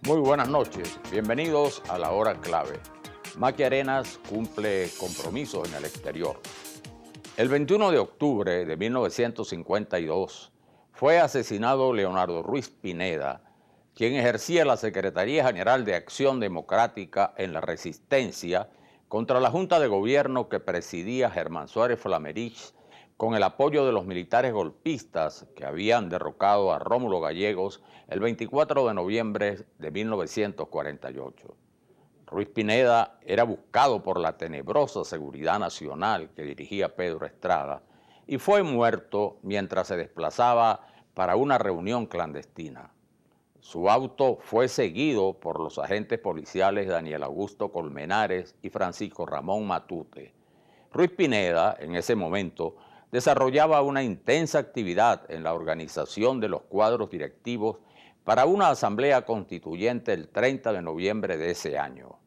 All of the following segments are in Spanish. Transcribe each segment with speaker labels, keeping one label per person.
Speaker 1: Muy buenas noches, bienvenidos a la hora clave. Maqui Arenas cumple compromisos en el exterior. El 21 de octubre de 1952 fue asesinado Leonardo Ruiz Pineda, quien ejercía la Secretaría General de Acción Democrática en la Resistencia contra la Junta de Gobierno que presidía Germán Suárez Flamerich, con el apoyo de los militares golpistas que habían derrocado a Rómulo Gallegos el 24 de noviembre de 1948. Ruiz Pineda era buscado por la tenebrosa Seguridad Nacional que dirigía Pedro Estrada y fue muerto mientras se desplazaba para una reunión clandestina. Su auto fue seguido por los agentes policiales Daniel Augusto Colmenares y Francisco Ramón Matute. Ruiz Pineda, en ese momento, desarrollaba una intensa actividad en la organización de los cuadros directivos para una asamblea constituyente el 30 de noviembre de ese año.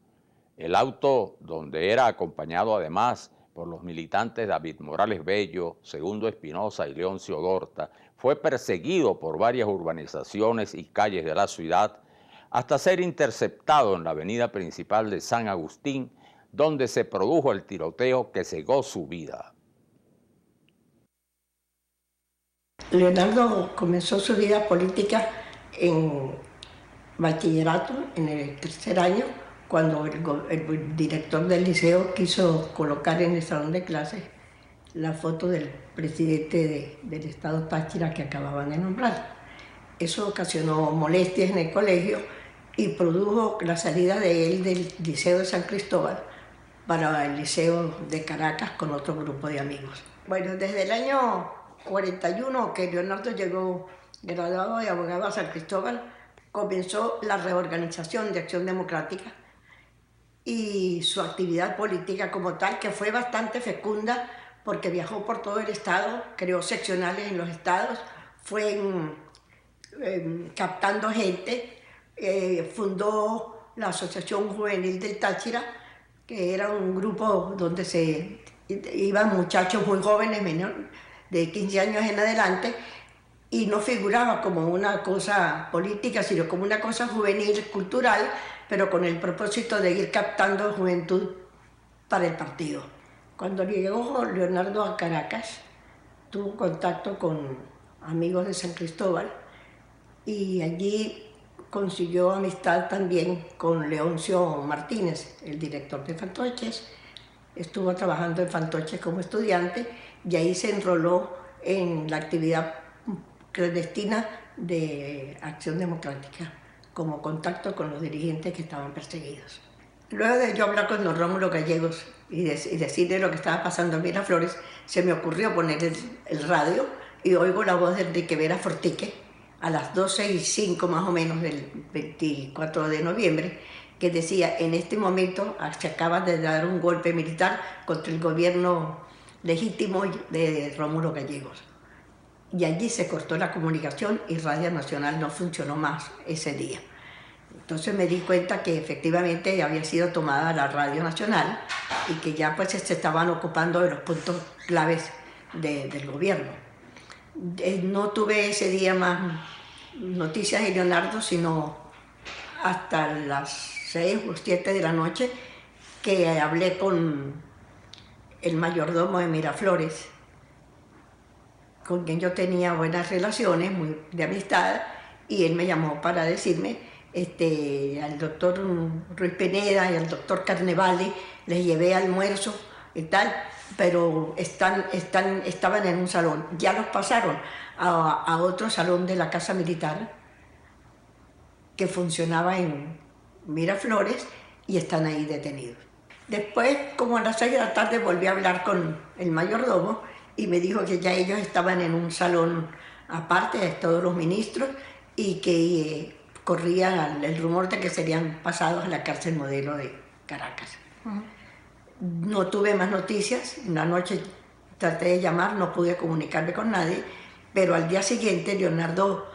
Speaker 1: El auto, donde era acompañado además por los militantes David Morales Bello, Segundo Espinosa y Leoncio Dorta, fue perseguido por varias urbanizaciones y calles de la ciudad hasta ser interceptado en la avenida principal de San Agustín, donde se produjo el tiroteo que cegó su vida.
Speaker 2: Leonardo comenzó su vida política en bachillerato, en el tercer año, cuando el director del liceo quiso colocar en el salón de clases la foto del presidente del estado Táchira que acababan de nombrar. Eso ocasionó molestias en el colegio y produjo la salida de él del Liceo de San Cristóbal para el Liceo de Caracas con otro grupo de amigos. Bueno, desde el año 41 que Leonardo llegó graduado de abogado a San Cristóbal, comenzó la reorganización de Acción Democrática y su actividad política como tal, que fue bastante fecunda porque viajó por todo el estado, creó seccionales en los estados, fue captando gente, fundó la Asociación Juvenil del Táchira, que era un grupo donde se iban muchachos muy jóvenes, menores de 15 años en adelante, y no figuraba como una cosa política, sino como una cosa juvenil, cultural, pero con el propósito de ir captando juventud para el partido. Cuando llegó Leonardo a Caracas, tuvo contacto con amigos de San Cristóbal y allí consiguió amistad también con Leoncio Martínez, el director de Fantoches. Estuvo trabajando en Fantoches como estudiante y ahí se enroló en la actividad clandestina de Acción Democrática, como contacto con los dirigentes que estaban perseguidos. Luego de yo hablar con don Rómulo Gallegos y decirle lo que estaba pasando en Miraflores, se me ocurrió poner el radio y oigo la voz de Enrique Vera Fortique a las 12:05 más o menos del 24 de noviembre, que decía: en este momento se acaba de dar un golpe militar contra el gobierno legítimo de Rómulo Gallegos. Y allí se cortó la comunicación y Radio Nacional no funcionó más ese día. Entonces me di cuenta que efectivamente había sido tomada la Radio Nacional y que ya pues se estaban ocupando de los puntos claves del gobierno. No tuve ese día más noticias de Leonardo, sino hasta las 6 o 7 de la noche, que hablé con el mayordomo de Miraflores, con quien yo tenía buenas relaciones, muy de amistad, y él me llamó para decirme, al doctor Ruiz Pineda y al doctor Carnevale les llevé almuerzo y tal, pero estaban en un salón. Ya los pasaron a otro salón de la Casa Militar que funcionaba en Miraflores y están ahí detenidos. Después, como a las 6 de la tarde, volví a hablar con el mayordomo y me dijo que ya ellos estaban en un salón aparte de todos los ministros y que corría el rumor de que serían pasados a la cárcel modelo de Caracas. No tuve más noticias. Una noche traté de llamar, no pude comunicarme con nadie, pero al día siguiente Leonardo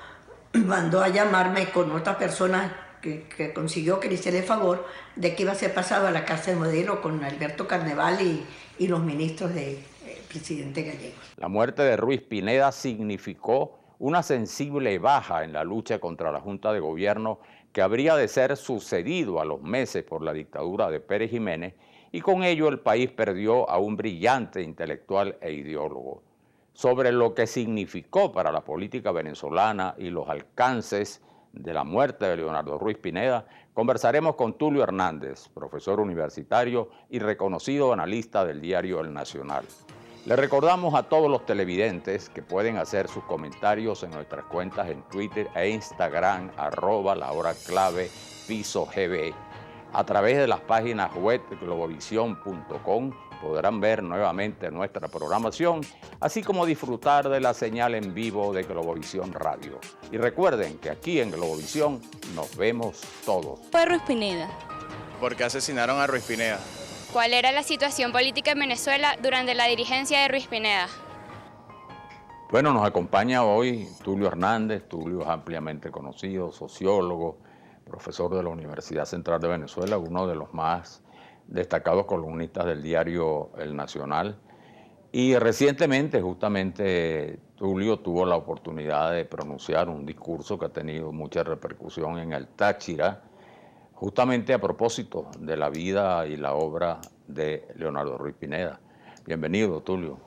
Speaker 2: mandó a llamarme con otra persona que consiguió que le hiciera el favor de que iba a ser pasado a la cárcel modelo con Alberto Carneval y los ministros del presidente Gallegos.
Speaker 1: La muerte de Ruiz Pineda significó una sensible baja en la lucha contra la Junta de Gobierno que habría de ser sucedido a los meses por la dictadura de Pérez Jiménez, y con ello el país perdió a un brillante intelectual e ideólogo. Sobre lo que significó para la política venezolana y los alcances de la muerte de Leonardo Ruiz Pineda, conversaremos con Tulio Hernández, profesor universitario y reconocido analista del diario El Nacional. Le recordamos a todos los televidentes que pueden hacer sus comentarios en nuestras cuentas en Twitter e Instagram, @lahoraclave, @PisoGB. A través de las páginas web globovisión.com podrán ver nuevamente nuestra programación, así como disfrutar de la señal en vivo de Globovisión Radio. Y recuerden que aquí en Globovisión nos vemos todos.
Speaker 3: Fue Ruiz Pineda.
Speaker 4: ¿Por qué asesinaron a Ruiz Pineda?
Speaker 3: ¿Cuál era la situación política en Venezuela durante la dirigencia de Ruiz Pineda?
Speaker 1: Bueno, nos acompaña hoy Tulio Hernández. Tulio es ampliamente conocido, sociólogo, profesor de la Universidad Central de Venezuela, uno de los más destacados columnistas del diario El Nacional. Y recientemente, justamente, Tulio tuvo la oportunidad de pronunciar un discurso que ha tenido mucha repercusión en el Táchira, justamente a propósito de la vida y la obra de Leonardo Ruiz Pineda. Bienvenido, Tulio.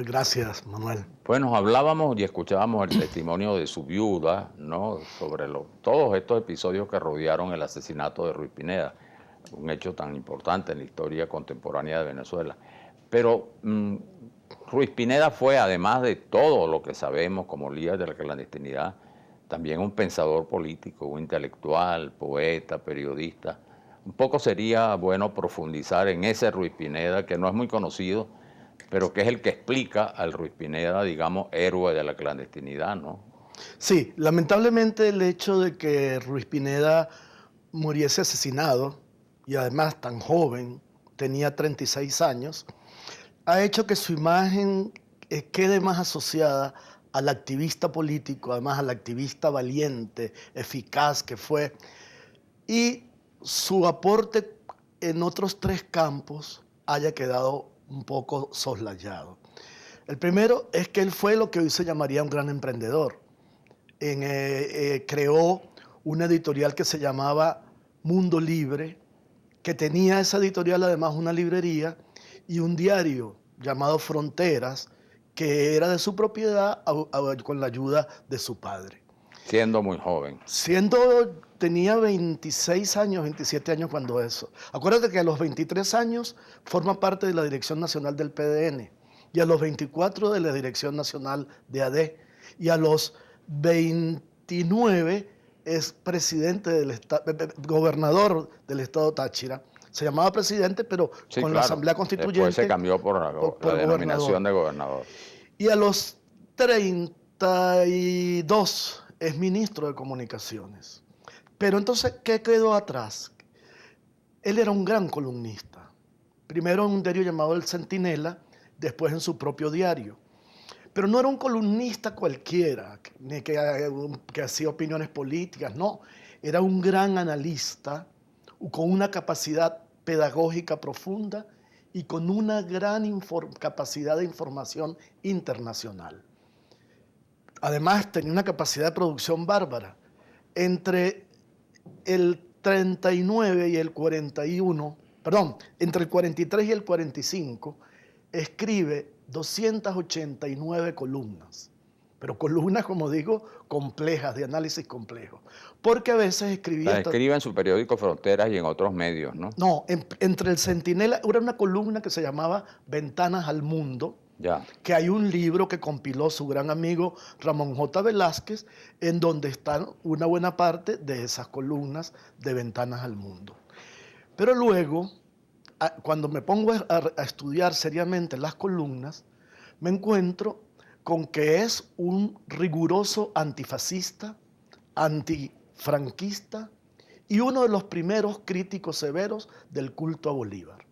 Speaker 5: Gracias, Manuel.
Speaker 1: Bueno, hablábamos y escuchábamos el testimonio de su viuda, ¿no?, sobre todos estos episodios que rodearon el asesinato de Ruiz Pineda, un hecho tan importante en la historia contemporánea de Venezuela. Pero Ruiz Pineda fue, además de todo lo que sabemos como líder de la clandestinidad, también un pensador político, un intelectual, poeta, periodista. Un poco sería bueno profundizar en ese Ruiz Pineda, que no es muy conocido, pero que es el que explica al Ruiz Pineda, digamos, héroe de la clandestinidad, ¿no?
Speaker 5: Sí, lamentablemente el hecho de que Ruiz Pineda muriese asesinado, y además tan joven, tenía 36 años, ha hecho que su imagen quede más asociada al activista político, además al activista valiente, eficaz que fue, y su aporte en otros 3 campos haya quedado un poco soslayado. El primero es que él fue lo que hoy se llamaría un gran emprendedor. Creó una editorial que se llamaba Mundo Libre, que tenía esa editorial además una librería y un diario llamado Fronteras, que era de su propiedad con la ayuda de su padre.
Speaker 1: Siendo muy joven.
Speaker 5: Tenía 26 años, 27 años cuando eso. Acuérdate que a los 23 años forma parte de la Dirección Nacional del PDN y a los 24 de la Dirección Nacional de AD y a los 29 es presidente gobernador del estado Táchira. Se llamaba presidente, pero sí, con la Asamblea Constituyente.
Speaker 1: Después se cambió por la denominación de gobernador.
Speaker 5: Y a los 32 es ministro de Comunicaciones. Pero entonces, ¿qué quedó atrás? Él era un gran columnista. Primero en un diario llamado El Centinela, después en su propio diario. Pero no era un columnista cualquiera, ni que hacía opiniones políticas, no. Era un gran analista, con una capacidad pedagógica profunda y con una gran capacidad de información internacional. Además, tenía una capacidad de producción bárbara. Entre el 39 y el 41, perdón, entre el 43 y el 45, escribe 289 columnas, pero columnas, como digo, complejas, de análisis complejo, porque a veces escribía...
Speaker 1: Escribe en su periódico Fronteras y en otros medios, ¿no?
Speaker 5: No, entre el Centinela, era una columna que se llamaba Ventanas al Mundo,
Speaker 1: ya,
Speaker 5: que hay un libro que compiló su gran amigo Ramón J. Velázquez, en donde están una buena parte de esas columnas de Ventanas al Mundo. Pero luego, cuando me pongo a estudiar seriamente las columnas, me encuentro con que es un riguroso antifascista, antifranquista y uno de los primeros críticos severos del culto a Bolívar.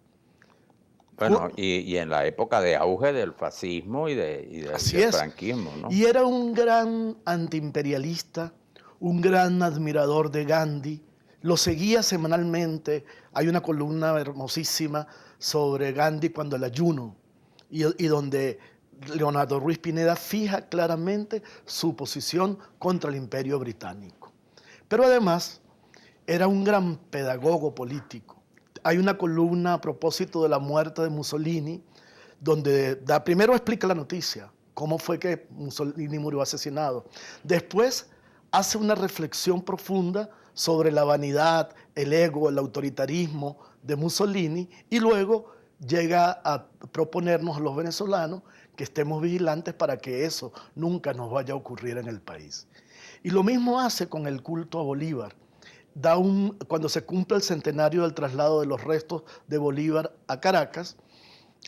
Speaker 1: Bueno, y en la época de auge del fascismo y del franquismo, ¿no?
Speaker 5: Y era un gran antiimperialista, un gran admirador de Gandhi, lo seguía semanalmente. Hay una columna hermosísima sobre Gandhi cuando el ayuno, y donde Leonardo Ruiz Pineda fija claramente su posición contra el Imperio Británico. Pero además era un gran pedagogo político. Hay una columna a propósito de la muerte de Mussolini, donde primero explica la noticia, cómo fue que Mussolini murió asesinado. Después hace una reflexión profunda sobre la vanidad, el ego, el autoritarismo de Mussolini, y luego llega a proponernos a los venezolanos que estemos vigilantes para que eso nunca nos vaya a ocurrir en el país. Y lo mismo hace con el culto a Bolívar. Cuando se cumple el centenario del traslado de los restos de Bolívar a Caracas,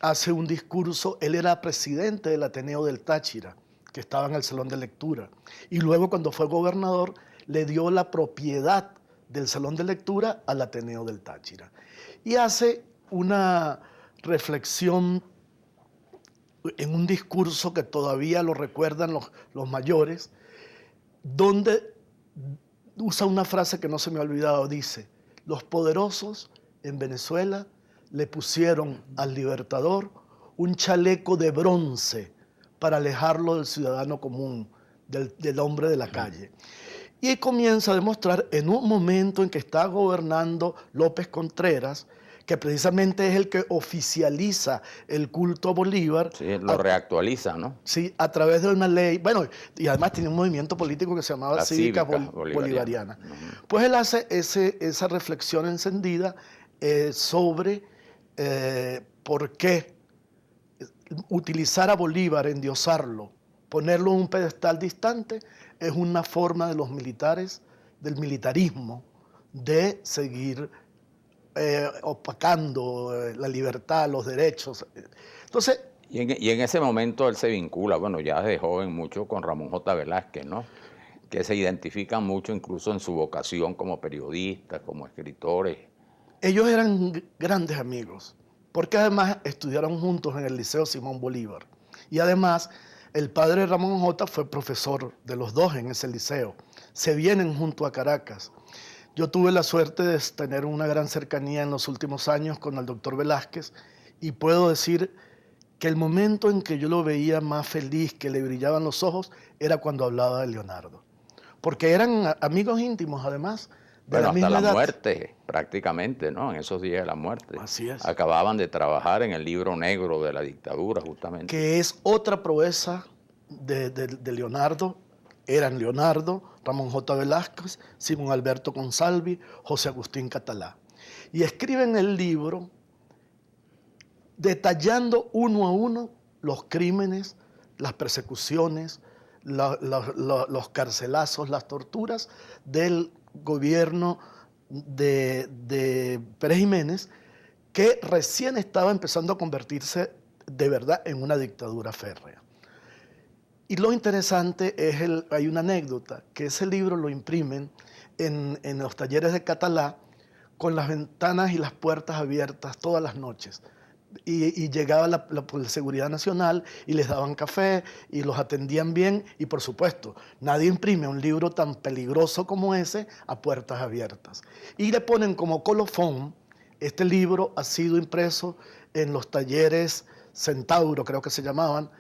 Speaker 5: hace un discurso. Él era presidente del Ateneo del Táchira, que estaba en el Salón de Lectura, y luego cuando fue gobernador le dio la propiedad del Salón de Lectura al Ateneo del Táchira. Y hace una reflexión en un discurso que todavía lo recuerdan los mayores, donde usa una frase que no se me ha olvidado. Dice: los poderosos en Venezuela le pusieron al Libertador un chaleco de bronce para alejarlo del ciudadano común, del hombre de la calle. Y comienza a demostrar en un momento en que está gobernando López Contreras, que precisamente es el que oficializa el culto a Bolívar.
Speaker 1: Sí, lo reactualiza, ¿no?
Speaker 5: Sí, a través de una ley. Bueno, y además tiene un movimiento político que se llamaba Cívica Bolivariana. Pues él hace esa reflexión encendida sobre por qué utilizar a Bolívar, endiosarlo, ponerlo en un pedestal distante, es una forma de los militares, del militarismo, de seguir opacando la libertad, los derechos. Entonces,
Speaker 1: y en ese momento él se vincula, bueno, ya desde joven mucho con Ramón J. Velázquez, ¿no? Que se identifican mucho incluso en su vocación como periodistas, como escritores.
Speaker 5: Ellos eran grandes amigos, porque además estudiaron juntos en el Liceo Simón Bolívar. Y además, el padre Ramón J. fue profesor de los dos en ese liceo. Se vienen junto a Caracas. Yo tuve la suerte de tener una gran cercanía en los últimos años con el doctor Velázquez, y puedo decir que el momento en que yo lo veía más feliz, que le brillaban los ojos, era cuando hablaba de Leonardo. Porque eran amigos íntimos, además, de la misma edad.
Speaker 1: Hasta la muerte, prácticamente, ¿no? En esos días de la muerte.
Speaker 5: Así es.
Speaker 1: Acababan de trabajar en el libro negro de la dictadura, justamente.
Speaker 5: Que es otra proeza de Leonardo. Eran Leonardo, Ramón J. Velázquez, Simón Alberto Consalvi, José Agustín Catalá. Y escriben el libro detallando uno a uno los crímenes, las persecuciones, los carcelazos, las torturas del gobierno de Pérez Jiménez, que recién estaba empezando a convertirse de verdad en una dictadura férrea. Y lo interesante es, hay una anécdota, que ese libro lo imprimen en los talleres de Catalá, con las ventanas y las puertas abiertas todas las noches. Y llegaba la Seguridad Nacional y les daban café y los atendían bien. Y por supuesto, nadie imprime un libro tan peligroso como ese a puertas abiertas. Y le ponen como colofón: este libro ha sido impreso en los talleres Centauro, creo que se llamaban,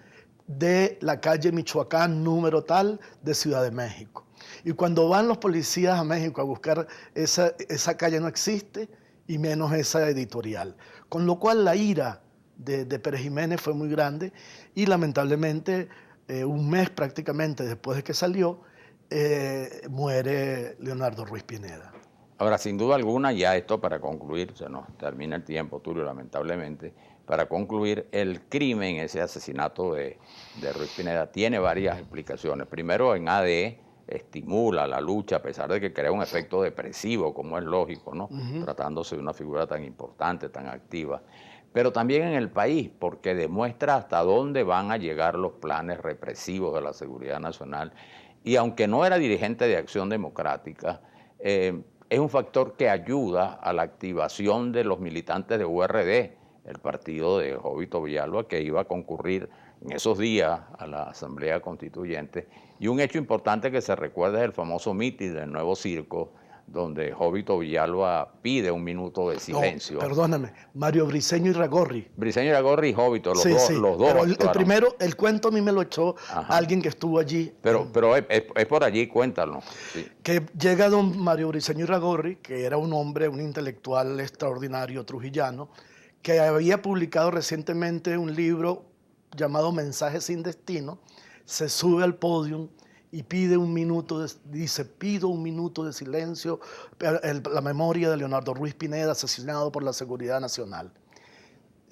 Speaker 5: de la calle Michoacán número tal de Ciudad de México. Y cuando van los policías a México a buscar esa calle, no existe, y menos esa editorial. Con lo cual la ira de Pérez Jiménez fue muy grande, y lamentablemente un mes prácticamente después de que salió, muere Leonardo Ruiz Pineda.
Speaker 1: Ahora, sin duda alguna, ya esto para concluir, se nos termina el tiempo, Tulio, lamentablemente. Para concluir, el crimen, ese asesinato de Ruiz Pineda, tiene varias explicaciones. Primero, en ADE estimula la lucha, a pesar de que crea un efecto depresivo, como es lógico, ¿no? Tratándose de una figura tan importante, tan activa. Pero también en el país, porque demuestra hasta dónde van a llegar los planes represivos de la seguridad nacional. Y aunque no era dirigente de Acción Democrática, es un factor que ayuda a la activación de los militantes de URD, el partido de Jovito Villalba, que iba a concurrir en esos días a la Asamblea Constituyente. Y un hecho importante que se recuerda es el famoso mitin del Nuevo Circo donde Jovito Villalba pide un minuto de silencio.
Speaker 5: No, perdóname, Mario Briceño Irragorri.
Speaker 1: Briceño Irragorri y Jovito, los
Speaker 5: Sí,
Speaker 1: dos.
Speaker 5: sí,
Speaker 1: Los dos
Speaker 5: pero el
Speaker 1: actuaron.
Speaker 5: primero, el cuento a mí me lo echó
Speaker 1: Ajá.
Speaker 5: alguien que estuvo allí.
Speaker 1: Pero es por allí, cuéntanos. Sí.
Speaker 5: Que llega don Mario Briceño Irragorri, que era un hombre, un intelectual extraordinario trujillano, que había publicado recientemente un libro llamado Mensajes sin Destino, se sube al podio y pide un minuto, dice, pido un minuto de silencio, la memoria de Leonardo Ruiz Pineda, asesinado por la Seguridad Nacional.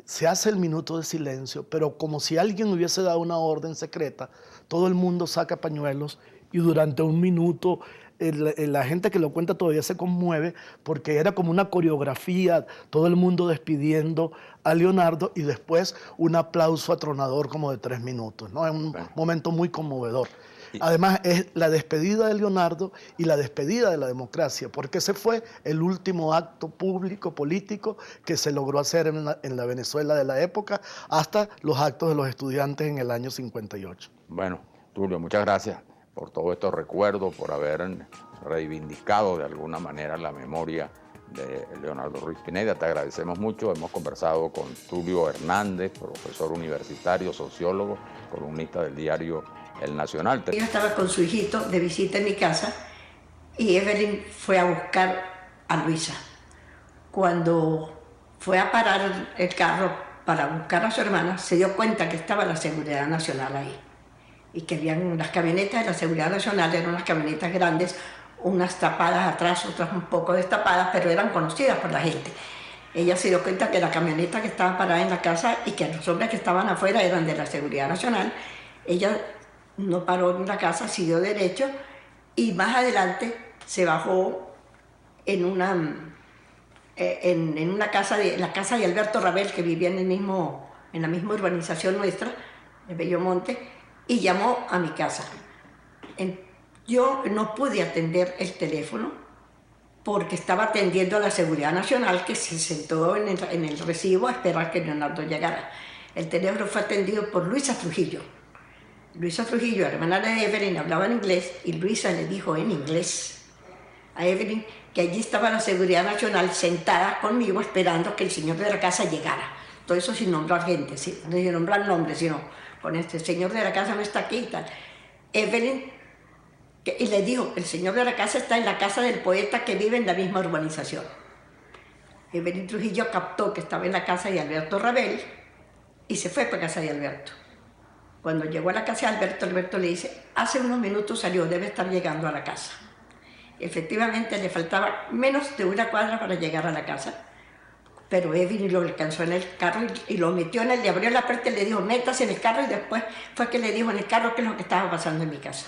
Speaker 5: Se hace el minuto de silencio, pero como si alguien hubiese dado una orden secreta, todo el mundo saca pañuelos y durante un minuto la gente que lo cuenta todavía se conmueve porque era como una coreografía, todo el mundo despidiendo a Leonardo y después un aplauso atronador como de 3 minutos, ¿no? Es un momento muy conmovedor. Además, es la despedida de Leonardo y la despedida de la democracia, porque ese fue el último acto público, político, que se logró hacer en la Venezuela de la época, hasta los actos de los estudiantes en el año 58.
Speaker 1: Bueno, Tulio, muchas gracias por todos estos recuerdos, por haber reivindicado de alguna manera la memoria de Leonardo Ruiz Pineda. Te agradecemos mucho. Hemos conversado con Tulio Hernández, profesor universitario, sociólogo, columnista del diario El Nacional.
Speaker 2: Yo estaba con su hijito de visita en mi casa y Evelyn fue a buscar a Luisa. Cuando fue a parar el carro para buscar a su hermana, se dio cuenta que estaba la Seguridad Nacional ahí y que habían las camionetas de la Seguridad Nacional, eran unas camionetas grandes, unas tapadas atrás, otras un poco destapadas, pero eran conocidas por la gente. Ella se dio cuenta que la camioneta que estaba parada en la casa y que los hombres que estaban afuera eran de la Seguridad Nacional. Ella no paró en la casa, siguió derecho y más adelante se bajó en una casa, la casa de Alberto Rabel, que vivía en la misma urbanización nuestra, de Bellomonte, y llamó a mi casa. Yo no pude atender el teléfono porque estaba atendiendo a la Seguridad Nacional, que se sentó en el recibo a esperar que Leonardo llegara. El teléfono fue atendido por Luisa Trujillo. Luisa Trujillo, hermana de Evelyn, hablaba en inglés y Luisa le dijo en inglés a Evelyn que allí estaba la Seguridad Nacional sentada conmigo esperando que el señor de la casa llegara. Todo eso sin nombrar gente, ¿sí? No sin nombrar nombres, sino con este señor de la casa no está aquí y tal. Evelyn, y le dijo, el señor de la casa está en la casa del poeta que vive en la misma urbanización. Evelyn Trujillo captó que estaba en la casa de Alberto Rabel y se fue para casa de Alberto. Cuando llegó a la casa de Alberto, Alberto le dice, hace unos minutos salió, debe estar llegando a la casa. Efectivamente, le faltaba menos de 1 cuadra para llegar a la casa, pero Evelyn lo alcanzó en el carro y lo metió le abrió la puerta y le dijo, métase en el carro, y después fue que le dijo en el carro qué es lo que estaba pasando en mi casa.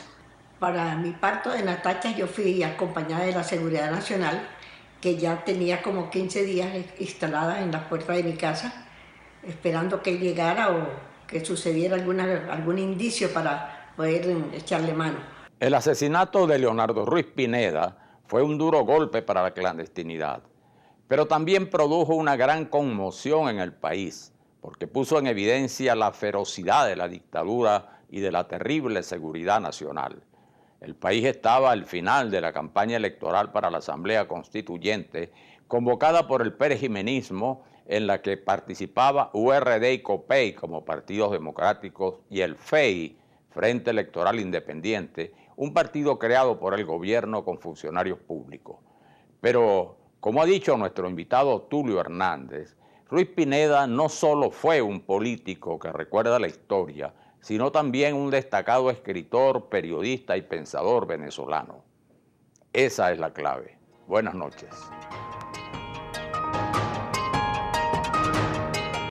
Speaker 2: Para mi parto de Natacha yo fui acompañada de la Seguridad Nacional, que ya tenía como 15 días instalada en la puerta de mi casa, esperando que él llegara o que sucediera algún indicio para poder echarle mano.
Speaker 1: El asesinato de Leonardo Ruiz Pineda fue un duro golpe para la clandestinidad, pero también produjo una gran conmoción en el país, porque puso en evidencia la ferocidad de la dictadura y de la terrible seguridad nacional. El país estaba al final de la campaña electoral para la Asamblea Constituyente, convocada por el perejimenismo, en la que participaba URD y COPEI como partidos democráticos y el FEI, Frente Electoral Independiente, un partido creado por el gobierno con funcionarios públicos. Pero, como ha dicho nuestro invitado Tulio Hernández, Ruiz Pineda no solo fue un político que recuerda la historia, sino también un destacado escritor, periodista y pensador venezolano. Esa es la clave. Buenas noches.